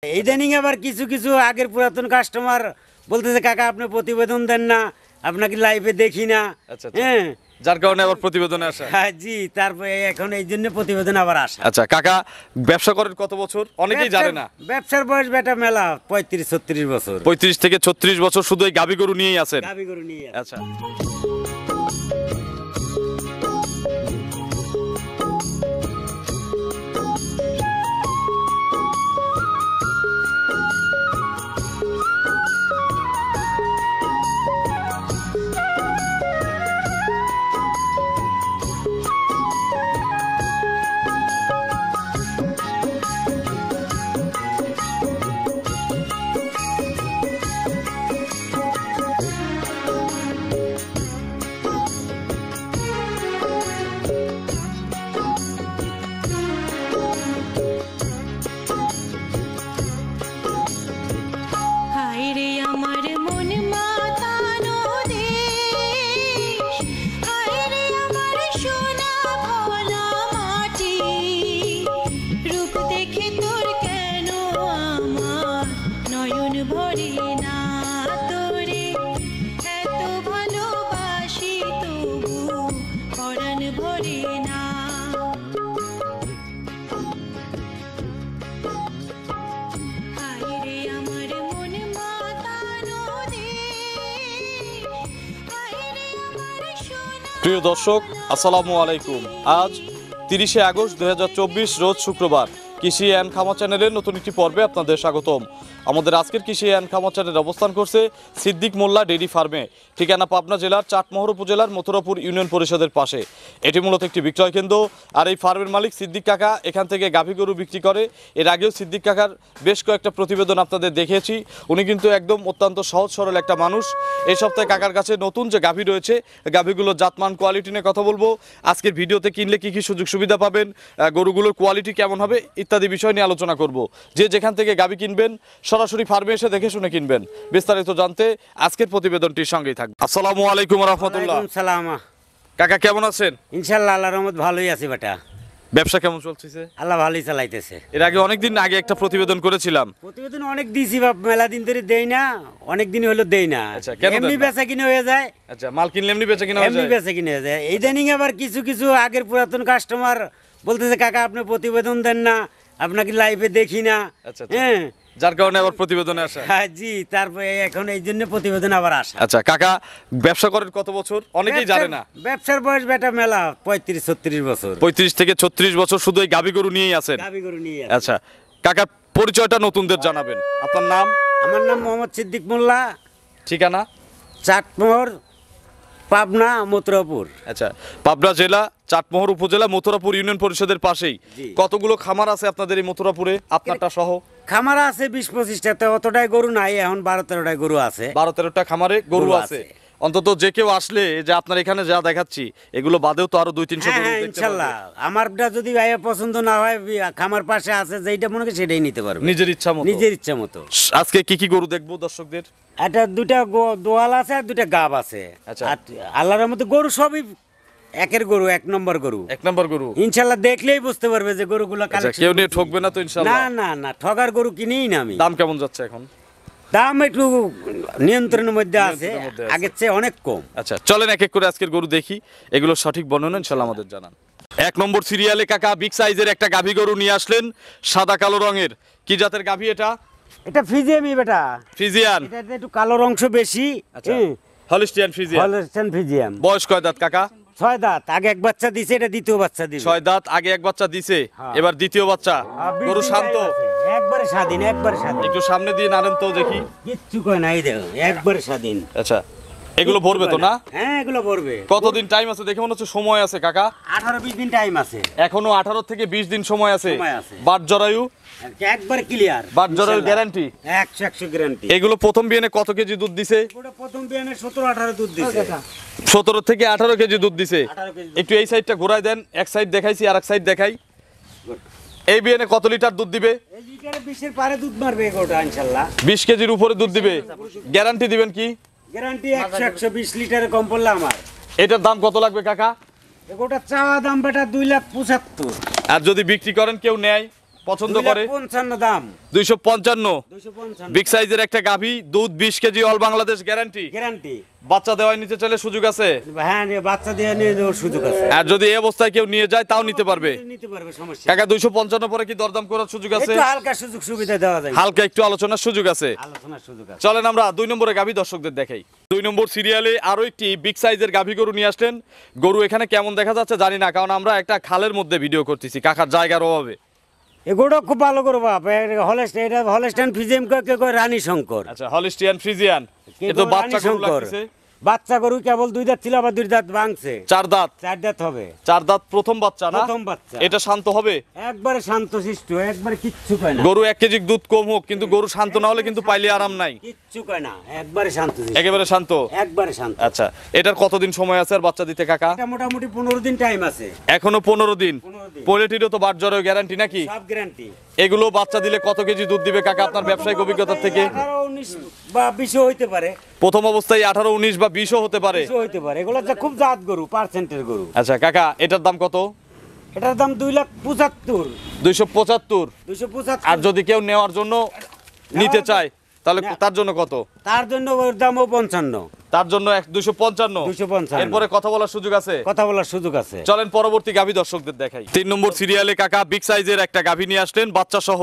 ইদানিং আবার কিছু কিছু আগের পুরাতন কাস্টমার বলতেছে কাকা আপনি প্রতিবেদন দেন না, আপনাকে লাইভে দেখি না। হ্যাঁ, যার কারণে আবার প্রতিবেদনে আসা। হ্যাঁ জি, তারপরে এখন এই জন্য প্রতিবেদন আবার আসা। আচ্ছা কাকা, ব্যবসা করেন কত বছর? অনেকেই জানে না। ব্যবসার বয়স বেটা মেলা 35-36 বছর। 35 থেকে 36 বছর শুধু এই গাভী গরু নিয়েই আছেন? গাভী গরু নিয়ে। আচ্ছা, প্রিয় দর্শক আসসালামু আলাইকুম। আজ 30শে আগস্ট 2024 রোজ শুক্রবার। কৃষি অ্যান্ড খামার চ্যানেলের নতুন একটি পর্বে আপনাদের স্বাগতম। আমাদের আজকের কৃষি অ্যান্ড খামার চ্যানেল অবস্থান করছে সিদ্দিক মোল্লা ডেইরি ফার্মে, ঠিকানা পাবনা জেলার চাটমোহর উপজেলার মথুরাপুর ইউনিয়ন পরিষদের পাশে। এটি মূলত একটি বিক্রয় কেন্দ্র। আর এই ফার্মের মালিক সিদ্দিক কাকা এখান থেকে গাভী গরু বিক্রি করে। এর আগেও সিদ্দিক কাকার বেশ কয়েকটা প্রতিবেদন আপনাদের দেখিয়েছি। উনি কিন্তু একদম অত্যন্ত সহজ সরল একটা মানুষ। এই সপ্তাহে কাকার কাছে নতুন যে গাভী রয়েছে, গাভীগুলোর জাতমান কোয়ালিটি নিয়ে কথা বলবো। আজকের ভিডিওতে কিনলে কী কী সুযোগ সুবিধা পাবেন, গরুগুলোর কোয়ালিটি কেমন হবে ইত্যাদি বিষয় নিয়ে আলোচনা করব। যে যেখান থেকে গাভী কিনবেন সরাসরি ফার্মে এসে দেখে শুনে কিনবেন। বিস্তারিত জানতে আজকের প্রতিবেদনটির সঙ্গেই থাকবে। আসসালামু আলাইকুম ওয়া রাহমাতুল্লাহ। ওয়ালাইকুম সালাম। কাকা কেমন আছেন? ইনশাআল্লাহ আল্লাহর রহমত ভালোই আছি বেটা। ব্যবসা কেমন চলতেছে? আল্লাহ ভালোই চালাইতেছে। এর আগে অনেকদিন আগে একটা প্রতিবেদন করেছিলাম। প্রতিবেদন অনেক দিয়েছি বাপ, মেলা দিন ধরে দেই না, অনেক দিন হলো দেই না। আচ্ছা, কেন এমনি বেচা কিনে হয়ে যায়। আচ্ছা, মাল কিনলে এমনি বেচা কিনা হয়ে এমনি যায়? বেচা কিনে হয়ে যায়। ইদানিং আবার কিছু কিছু আগের পুরাতন কাস্টমার বলতেছে কাকা আপনি প্রতিবেদন দেন না, আপনাকে লাইভে দেখি না। আচ্ছা, হ্যাঁ, যার কারণে আবার প্রতিবেদনে আসা। হ্যাঁ জি, তারপরে এখন এই জন্য প্রতিবেদন আবার আসা। আচ্ছা কাকা, ব্যবসা করেন কত বছর? অনেকেই জানে না। ব্যবসার বয়স বেটা মেলা 35-36 বছর। 35 থেকে 36 বছর শুধু এই গাভী গরু নিয়েই আছেন? গাভী গরু নিয়ে। আচ্ছা কাকা, পরিচয়টা নতুনদের জানাবেন। আপনার নাম? আমার নাম মোহাম্মদ সিদ্দিক মোল্লা, ঠিকানা? চাটমোহর, পাবনা, মথুরাপুর। আচ্ছা, পাবনা জেলা চাটমোহর উপজেলা মথুরাপুর ইউনিয়ন পরিষদের পাশেই। কতগুলো খামার আছে আপনাদের এই মথুরাপুরে, আপনারটা সহ? খামার আছে 20-25টা, অতটাই গরু নাই, এখন 12-13টাই গরু আছে। 12-13টা খামারে গরু আছে। অন্তত যে কেউ আসলে যে আপনার এখানে যা দেখাচ্ছি এগুলো বাদেও তো আরো 200-300 গরু দেখতে ইনশাআল্লাহ পারবে। আমারটা যদি ভাইয়া পছন্দ না হয়, খামার পাশে আছে যেইটা মনে করে সেটাই নিতে পারবে নিজের ইচ্ছা মতো। নিজের ইচ্ছা মতো। আজকে কি কি গরু দেখবো দর্শকদের? এটা দুটা দোয়াল আছে আর দুটা গাব আছে। আচ্ছা। আর আল্লাহর মতো গরু সবই একের গরু, এক নম্বর গরু। এক নম্বর গরু ইনশাআল্লাহ দেখলেই বুঝতে পারবে যে গরুগুলো কালেকশন। কেউ নিয়ে ঠকবে না তো ইনশাআল্লাহ? না না না, ঠগার গরু কিনেই না আমি। দাম কেমন যাচ্ছে এখন? দাম একটু নিয়ন্ত্রণের মধ্যে আছে, আগের চেয়ে অনেক কম। আচ্ছা চলেন এক এক করে আজকের গরু দেখি, এগুলো সঠিক বর্ণনা ইনশাআল্লাহ আমাদের জানান। এক নম্বর সিরিয়ালে কাকা বিগ সাইজের একটা গাভী গরু নিয়ে আসলেন, সাদা কালো রঙের। কি জাতের গাভী এটা? এটা ফ্রিজিয়ামই বেটা। ফ্রিজিয়ান? এটা একটু কালো অংশ বেশি। আচ্ছা, হলিস্টিয়ান ফ্রিজিয়ান। Holstein Friesian. বয়স কয় দাঁত কাকা? 6 দাঁত। আগে এক বাচ্চা দিছে, এটা দ্বিতীয় বাচ্চা দিবে। 6 দাঁত, আগে এক বাচ্চা দিছে, এবার দ্বিতীয় বাচ্চা। গরু শান্ত, একবারে স্বাধীন, একবারে স্বাধীন। একটু সামনে দিয়ে নাড়েন তো দেখি। কিচ্ছু কয় নাই, দেখো একবারে স্বাধীন। আচ্ছা, এগুলো ভরবে তো না? হ্যাঁ এগুলো ভরবে। কতদিন টাইম আছে দেখে মনে হচ্ছে? সময় আছে কাকা? 18-20 দিন টাইম আছে। এখনো 18 থেকে 20 দিন সময় আছে। সময় আছে। বাট জরায়ু? একবার ক্লিয়ার। বাট জরায়ু গ্যারান্টি? 100 গ্যারান্টি। এগুলো প্রথম বিয়ানে কত কেজি দুধ দিছে? ওটা প্রথম বিয়ানে 17-18 দুধ দিছে। 17 থেকে 18 কেজি দুধ দিছে। 18 কেজি। একটু এই সাইডটা ঘোরায় দেন, এক সাইড দেখাইছি আর এক সাইড দেখাই। এই বিয়ানে কত লিটার দুধ দিবে? এই লিটারে 20-এর পারে দুধ মারবে এগোটা ইনশাআল্লাহ। 20 কেজির উপরে দুধ দিবে। গ্যারান্টি দিবেন কি? গ্যারান্টি 100-120 লিটারে কম পড়লে আমার। এটার দাম কত লাগবে কাকা? এগোটা চাওয়া দাম বেটা 2,75,000। আর যদি বিক্রি করেন, কেউ নেয় পছন্দ করে 55 দাম 255 255 বিগ সাইজের একটা গাভী, দুধ 20 KG, all Bangladesh guarantee. Guarantee. বাচ্চা দেওয়াই নিতে চাইলে সুযোগ আছে? হ্যাঁ, বাচ্চা দিয়ে নিয়ে যাওয়ার সুযোগ আছে। আর যদি এই অবস্থায় কেউ নিয়ে যায় তাও নিতে পারবে? নিতে পারবে, সমস্যা কাকা 255 পরে কি দরদাম করার সুযোগ আছে? একটু হালকা সুযোগ সুবিধা দেওয়া যায়, হালকা একটু আলোচনার সুযোগ আছে। আলোচনার সুযোগ আছে। চলেন আমরা 2 নম্বরে গাভী দর্শকদের দেখাই। 2 নম্বর সিরিয়ালে আরো একটি বিগ সাইজের গাভী গরু নিয়ে আসলেন। গরু এখানে কেমন দেখা যাচ্ছে জানি না, কারণ আমরা একটা খালের মধ্যে ভিডিও করতেছি, কাকার জায়গার অভাবে। এগুলো খুব ভালো করবো বাপ। হলস্টাইন ফিজিয়াম কয় রানী শঙ্কর। আচ্ছা, হলিস্টিয়ান ফ্রিজিয়ান, এ তো বাচ্চা গরু লাগতেছে। বাচ্চা গরু কেবল 2 দাঁত ছিল, আবার 2 দাঁত ভাঙছে। 4 দাঁত। 4 দাঁত হবে। 4 দাঁত প্রথম বাচ্চা না? প্রথম বাচ্চা। এটা শান্ত হবে? একবারে শান্তশিষ্ট, একবারে কিচ্ছু কয় না। গরু 1 কেজি দুধ কম হোক, কিন্তু গরু শান্ত না হলে কিন্তু পাইলে আরাম নাই। কিচ্ছু কয় না, একবারে শান্তশিষ্ট, একেবারে শান্ত। একবারে শান্ত। আচ্ছা, এটার কতদিন সময় আছে আর বাচ্চা দিতে কাকা? এটা মোটামুটি 15 দিন টাইম আছে। এখনো 15 দিন। 15 দিন। পোলেটিরও তো বাট জ্বরের গ্যারান্টি নাকি? সব গ্যারান্টি। এগুলো বাচ্চা দিলে কত কেজি দুধ দিবে কাকা আপনার ব্যবসায়িক অভিজ্ঞতা থেকে? 18, 19 বা 20 হইতে পারে। প্রথম অবস্থায় 18, 19 বা 20 হতে পারে। 20 হইতে পারে। এগুলো যে খুব জাত গরু, পার্সেন্টের গরু। আচ্ছা কাকা, এটার দাম কত? এটার দাম 2,75,000। 275। 275। আর যদি কেউ নেওয়ার জন্য নিতে চায় তাহলে তার জন্য কত? তার জন্য ওর দামও 55। তার জন্য 255। 255। এরপরে কথা বলার সুযোগ আছে? কথা বলার সুযোগ আছে। চলেন পরবর্তী গাভী দর্শকদের দেখাই। 3 নম্বর সিরিয়ালে কাকা বিগ সাইজের একটা গাভী নিয়ে আসলেন বাচ্চা সহ।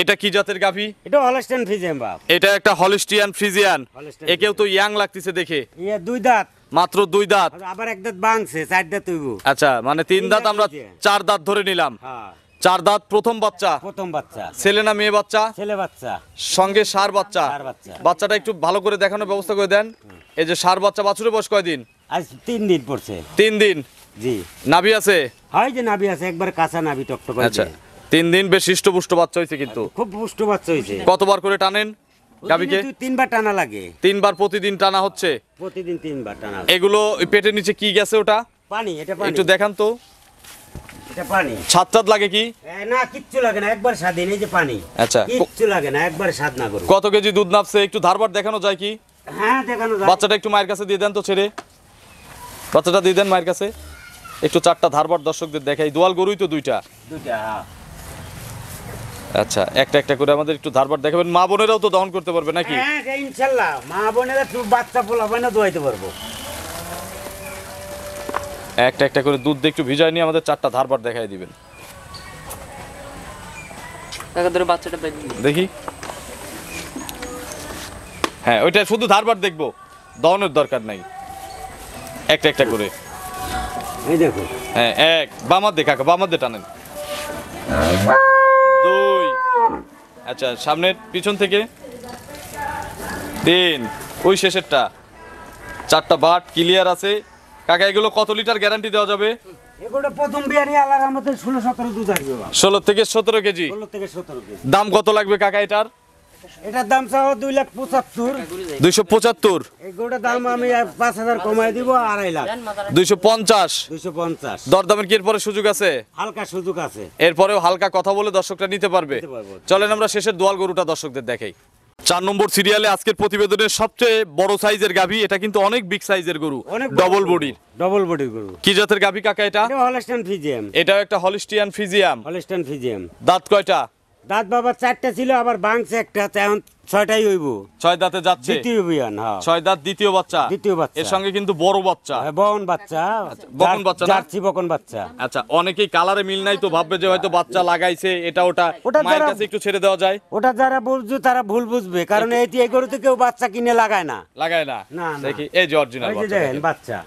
এটা কি জাতের গাভী? এটা হলস্টাইন ফিজিয়াম বাপ। এটা একটা হলিস্টিয়ান ফ্রিজিয়ান। হলস্টাইন একেও তো ইয়াং লাগতেছে দেখে। ইয়া 2 দাঁত, মাত্র 2 দাঁত। আবার 1 দাঁত ভাঙছে, 4 দাঁত হইব। আচ্ছা, মানে 3 দাঁত, আমরা হইছে। 4 দাঁত ধরে নিলাম। হ্যাঁ, 4 দাঁত প্রথম বাচ্চা। প্রথম বাচ্চা। ছেলে না মেয়ে বাচ্চা? ছেলে বাচ্চা। সঙ্গে ষাঁড় বাচ্চা। ষাঁড় বাচ্চা। বাচ্চাটা একটু ভালো করে দেখানোর ব্যবস্থা করে দেন। এই যে ষাঁড় বাচ্চা, বাছুরের বয়স কয়দিন? আজ 3 দিন পড়ছে। 3 দিন। জি। নাভি আছে? হয় যে নাভি আছে, একবার কাঁচা নাভি, টকটক। আচ্ছা, 3 দিন বেশ হৃষ্টপুষ্ট বাচ্চা হয়েছে কিন্তু। খুব পুষ্ট বাচ্চা হইছে। কতবার করে টানেন গাভীকে? 2-3 বার টানা লাগে। 3 বার প্রতিদিন টানা হচ্ছে? প্রতিদিন 3 বার টানা। এগুলো ওই পেটের নিচে কি গেছে ওটা? পানি, এটা পানি। একটু দেখান তো। এটা পানি। ছাদ লাগে কি? না, কিচ্ছু লাগে না, একবার স্বাধীন। এই যে পানি। আচ্ছা, কিচ্ছু লাগে না, একবার স্বাদ না করো। কত কেজি দুধ নাপছে একটু ধারবার দেখানো যায় কি? হ্যাঁ, দেখানো যায়। বাচ্চাটা একটু মায়ের কাছে দিয়ে দেন তো, ছেড়ে বাচ্চাটা দিয়ে দেন মায়ের কাছে। একটু 4টা ধারবার দর্শকদের দেখাই। দোয়াল গরুই তো 2টা। 2টা। হ্যাঁ। আচ্ছা, একটা একটা করে আমাদের একটু ধারবার দেখাবেন। মা বোনেরাও তো দহন করতে পারবে নাকি? হ্যাঁ, ইনশাআল্লাহ মা বোনেরা তো বাচ্চা পোলাবে না, দোয়াইতে পারবো। একটা একটা করে দুধ দিয়ে একটু ভিজায় নিয়ে আমাদের 4টা ধারবার দেখাই দিবেন। বাচ্চাটা দেখি। হ্যাঁ, ওইটা শুধু ধারবার দেখবো, দহনের দরকার নাই। একটা একটা করে। এই দেখো। হ্যাঁ, 1 বামার দে কাকা, বামার দে টানেন। 2। আচ্ছা, সামনের পিছন থেকে 3। ওই শেষেরটা। 4টা বাট ক্লিয়ার আছে কাকা। এগুলো কত লিটার গ্যারান্টি দেওয়া যাবে? এগুলো প্রথম বিয়ারি আলার আমাদের 16-17 দুধ আসবে বাবা। 16 থেকে 17 কেজি। 16 থেকে 17 কেজি। দাম কত লাগবে কাকা এটার? এটার দাম চাও 2,75,000। 275। এগুলোর দাম আমি 5,000 কমাই দিব, 2.5 লাখ। 250। 250। দরদামের কি এরপরে সুযোগ আছে? হালকা সুযোগ আছে। এরপরেও হালকা কথা বলে দর্শকরা নিতে পারবে। নিতে পারবো। চলেন আমরা শেষের দোয়াল গরুটা দর্শকদের দেখাই। 4 নম্বর সিরিয়ালে আজকের প্রতিবেদনের সবচেয়ে বড় সাইজের গাভী। এটা কিন্তু অনেক বিগ সাইজের গরু, ডবল বডির। ডবল বডির গরু। কি জাতের গাভী কাকা এটা? এটা হলস্টাইন ফিজিয়াম। এটাও একটা হলিস্টিয়ান ফ্রিজিয়াম। হলস্টাইন ফিজিয়াম। দাঁত কয়টা? দাঁত বাবা 4টা ছিল, আবার ভাঙছে একটা, এখন 6টাই হইব। 6 দাঁতে যাচ্ছে। দ্বিতীয় বিয়ান। হ্যাঁ, 6 দাঁত দ্বিতীয় বাচ্চা। দ্বিতীয় বাচ্চা। এর সঙ্গে কিন্তু বড় বাচ্চা। হ্যাঁ, বকন বাচ্চা। বকন বাচ্চা না? জার্সি বকন বাচ্চা। আচ্ছা, অনেকেই কালারে মিল নাই তো ভাববে যে হয়তো বাচ্চা লাগাইছে এটা ওটা। ওটা মায়ের যারা- কাছে একটু ছেড়ে দেওয়া যায়? ওটা যারা বুঝবে তারা ভুল বুঝবে, কারণ এই গরুতে কেউ বাচ্চা কিনে লাগায় না। লাগায় না? না, না। দেখি এই যে অরিজিনাল ওই যে বাচ্চা দেখেন দেখেন। বাচ্চা।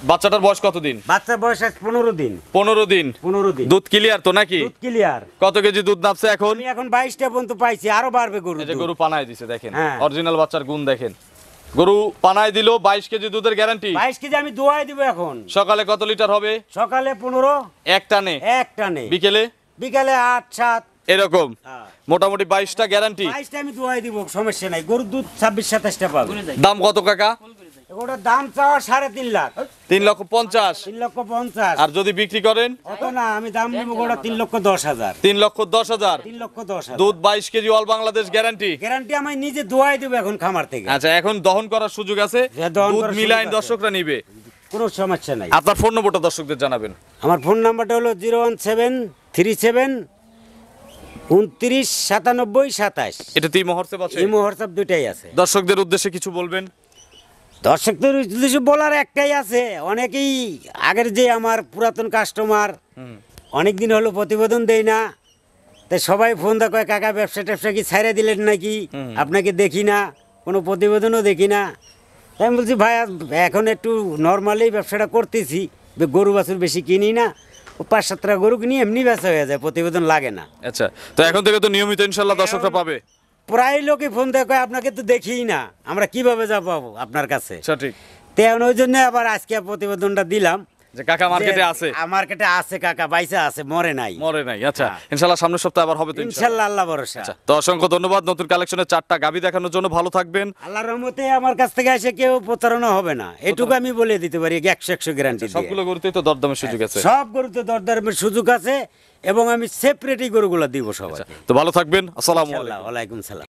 বাচ্চাটার বয়স কতদিন? বাচ্চার বয়স আজ 15 দিন। 15 দিন। 15 দিন। দুধ ক্লিয়ার তো নাকি? দুধ ক্লিয়ার। কত কেজি দুধ নাপছে এখন? আমি এখন 22টা পর্যন্ত পাইছি, আরো বাড়বে গরু। এই যে গরু পানায় দিছে দেখেন। হ্যাঁ। অরিজিনাল বাচ্চার গুণ দেখেন। গরু পানায় দিল 22 কেজি দুধের গ্যারান্টি। 22 কেজি আমি দোয়াই দিব এখন। সকালে কত লিটার হবে? সকালে 15, এক টানে। এক টানে। বিকেলে বিকালে 8-7। এরকম হ্যাঁ। মোটামুটি 22টা গ্যারান্টি। 22টা আমি দোয়াই দিব, সমস্যা নাই। গরুর দুধ 26-27টা পাবে। দাম কত কাকা? ওটার দাম চাওয়া 3.5 লাখ। 3,50,000। 3,50,000। আর যদি বিক্রি করেন? অত না, আমি দাম নিব গোটা 3,10,000। 3,10,000। 3,10,000 দুধ 22 KG all Bangladesh guarantee. Guarantee আমি নিজে দোয়াই দেব এখন খামার থেকে। আচ্ছা, এখন দহন করার সুযোগ আছে? হ্যাঁ, দহন দুধ করার মিলাইন সুযোগ আছে। দর্শকরা নিবে? কোনো সমস্যা নাই। আপনার ফোন নম্বরটা দর্শকদের জানাবেন। আমার ফোন নাম্বারটা হলো 01737 29, 97, 27 এটাতেই মহর্তে আছে। ইমো হোয়াটসঅ্যাপ দুটাই আছে। দর্শকদের উদ্দেশ্যে কিছু বলবেন? দর্শকদের উদ্দেশ্যে বলার একটাই আছে, অনেকেই আগের যে আমার পুরাতন কাস্টমার অনেক দিন হলো প্রতিবেদন দেই না, তাই সবাই ফোন দা কয় কাকা ব্যবসা ট্যাবসা কি ছাইড়া দিলেন নাকি, আপনাকে দেখি না, কোনো প্রতিবেদনও দেখি না। তাই আমি বলছি ভাই এখন একটু নর্মালি ব্যবসাটা করতেছি, গরু বাছুর বেশি কিনি না, ও 5-7টা গরু কিনি এমনি বেচা হয়ে যায়, প্রতিবেদন লাগে না। আচ্ছা, তো এখন থেকে তো নিয়মিত ইনশাল্লাহ দর্শকরা পাবে। প্রায় লোকে ফোন দেয় কয় আপনাকে তো দেখিই না, আমরা কিভাবে যাবো আপনার কাছে। সঠিক। তো এখন ওই জন্য আবার আজকে প্রতিবেদনটা দিলাম যে কাকা মার্কেটে যে আছে। মার্কেটে আছে কাকা, বাইসা আছে, মরে নাই। মরে নাই। আচ্ছা, হ্যাঁ। ইনশাল্লাহ সামনের সপ্তাহে আবার হবে তো ইনশাল্লাহ। ইনশাল্লাহ, আল্লাহ ভরসা। আচ্ছা, তো অসংখ্য ধন্যবাদ নতুন কালেকশনের 4টা গাভী দেখানোর জন্য। ভালো থাকবেন। আল্লাহর রহমতে আমার কাছ থেকে এসে কেউ প্রতারণা হবে না, এটুকু আমি বলে দিতে পারি 100 গ্যারান্টি। সবগুলো গরুতেই তো দরদামের সুযোগ আছে। সব গরুতে দরদামের সুযোগ আছে এবং আমি সেপারেটই গরুগুলো দিব সবাই। তো ভালো থাকবেন। আসসালামু আলাইকুম। ওয়ালাইকুম সালাম।